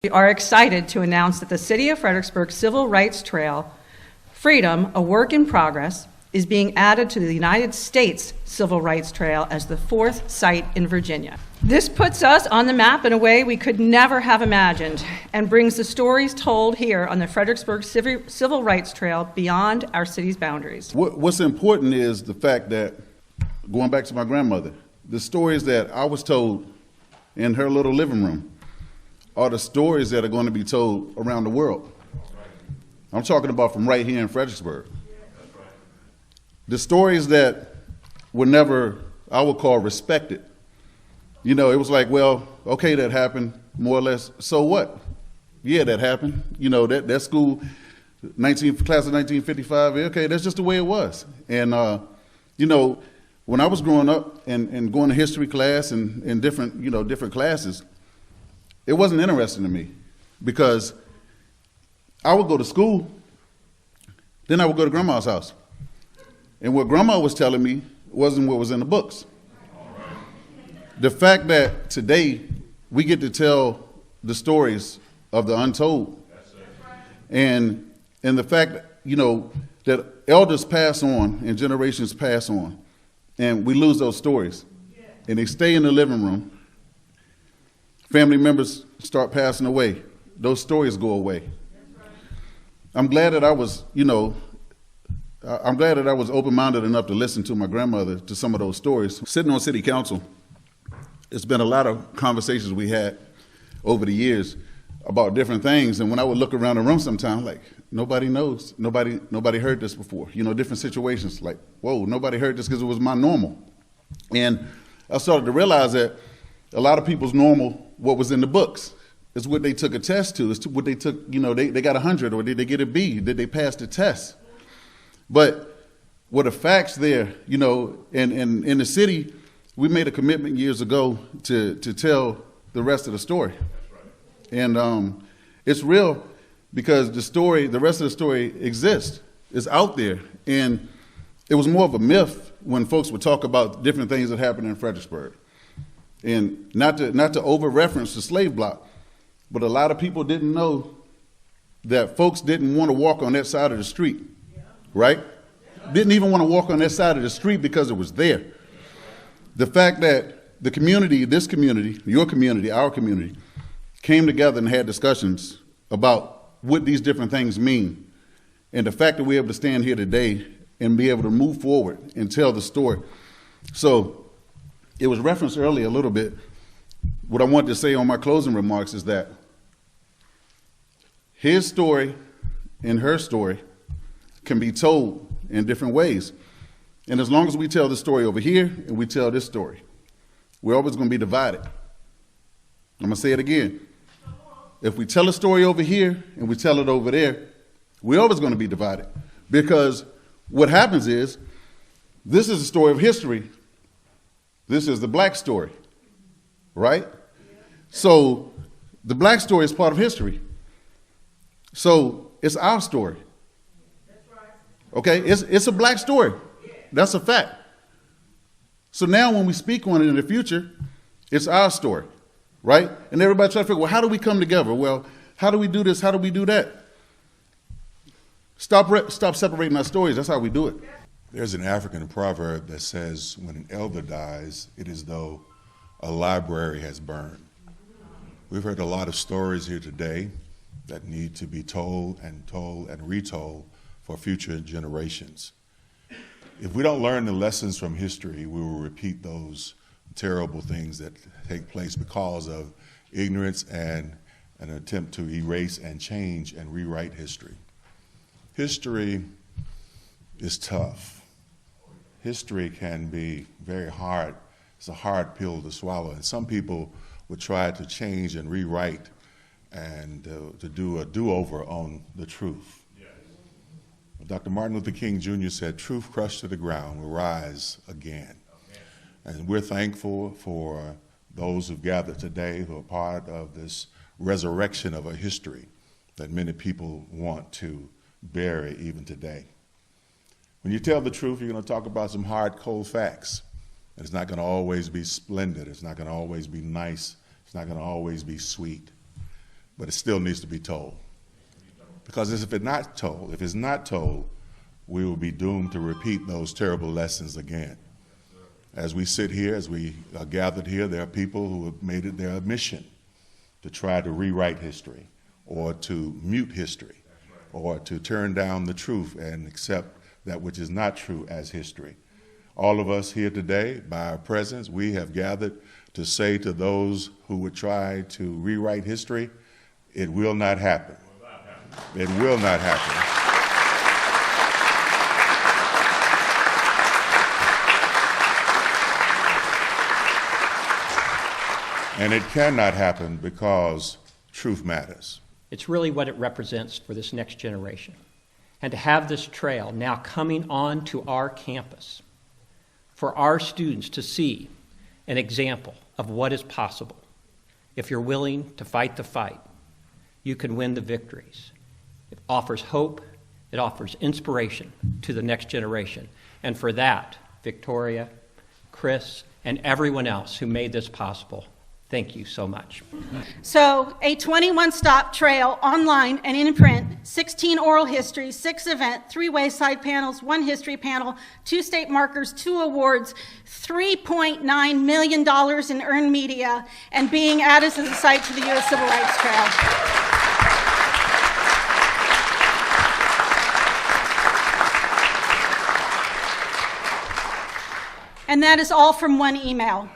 We are excited to announce that the City of Fredericksburg Civil Rights Trail, Freedom, a work in progress, is being added to the United States Civil Rights Trail as the fourth site in Virginia. This puts us on the map in a way we could never have imagined and brings the stories told here on the Fredericksburg Civil Rights Trail beyond our city's boundaries. What's important is the fact that, going back to my grandmother, the stories that I was told in her little living room are the stories that are going to be told around the world. I'm talking about from right here in Fredericksburg. The stories that were never, I would call, respected. You know, it was like, well, okay, that happened, more or less. So what? Yeah, that happened. You know, that school, class of 1955, okay, that's just the way it was. And, you know, when I was growing up and going to history class and different classes, it wasn't interesting to me because I would go to school, then I would go to grandma's house. And what grandma was telling me wasn't what was in the books. The fact that today we get to tell the stories of the untold, and the fact that, you know, that elders pass on and generations pass on, and we lose those stories, and they stay in the living room. Family members start passing away. Those stories go away. I'm glad that I was, I'm glad that I was open-minded enough to listen to my grandmother to some of those stories. Sitting on city council, it's been a lot of conversations we had over the years about different things. And when I would look around the room sometimes, like, nobody knows. Nobody heard this before. You know, different situations, like, whoa, nobody heard this because it was my normal. And I started to realize that a lot of people's normal, what was in the books, is what they took a test to. It's what they took, they got 100, or did they get a B? Did they pass the test? But what the facts there, and in the city, we made a commitment years ago to tell the rest of the story. And it's real because the rest of the story exists. It's out there. And it was more of a myth when folks would talk about different things that happened in Fredericksburg. And not to over-reference the slave block, but a lot of people didn't know that folks didn't want to walk on that side of the street, right? Didn't even want to walk on that side of the street because it was there. The fact that the community, this community, your community, our community, came together and had discussions about what these different things mean. And the fact that we're able to stand here today and be able to move forward and tell the story. So it was referenced earlier a little bit. What I wanted to say on my closing remarks is that his story and her story can be told in different ways. And as long as we tell the story over here and we tell this story, we're always going to be divided. I'm going to say it again. If we tell a story over here and we tell it over there, we're always going to be divided. Because what happens is, this is a story of history. This is the black story, right? So the black story is part of history. So it's our story. Okay, it's a black story. That's a fact. So now when we speak on it in the future, it's our story, right? And everybody try to figure, well, how do we come together? Well, how do we do this? How do we do that? Stop separating our stories. That's how we do it. There's an African proverb that says, when an elder dies, it is though a library has burned. We've heard a lot of stories here today that need to be told and retold for future generations. If we don't learn the lessons from history, we will repeat those terrible things that take place because of ignorance and an attempt to erase and change and rewrite history. History is tough. History can be very hard. It's a hard pill to swallow. And some people would try to change and rewrite and to do a do-over on the truth. Yes. Dr. Martin Luther King Jr. said, truth crushed to the ground will rise again. Okay. And we're thankful for those who've gathered today who are part of this resurrection of a history that many people want to bury even today. When you tell the truth, you're going to talk about some hard, cold facts. And it's not going to always be splendid. It's not going to always be nice. It's not going to always be sweet. but it still needs to be told. Because if it's not told, we will be doomed to repeat those terrible lessons again. As we sit here, as we are gathered here, there are people who have made it their mission to try to rewrite history, or to mute history, or to turn down the truth and accept that which is not true as history. All of us here today, by our presence, we have gathered to say to those who would try to rewrite history, it will not happen. It will not happen. And it cannot happen because truth matters. It's really what it represents for this next generation. And to have this trail now coming on to our campus, for our students to see an example of what is possible. If you're willing to fight the fight, you can win the victories. It offers hope, it offers inspiration to the next generation. And for that, Victoria, Chris, and everyone else who made this possible, thank you so much. So a 21-stop trail online and in print, 16 oral histories, 6 event, 3 wayside panels, 1 history panel, 2 state markers, 2 awards, $3.9 million in earned media, and being added to the site to the U.S. Civil Rights Trail. And that is all from one email.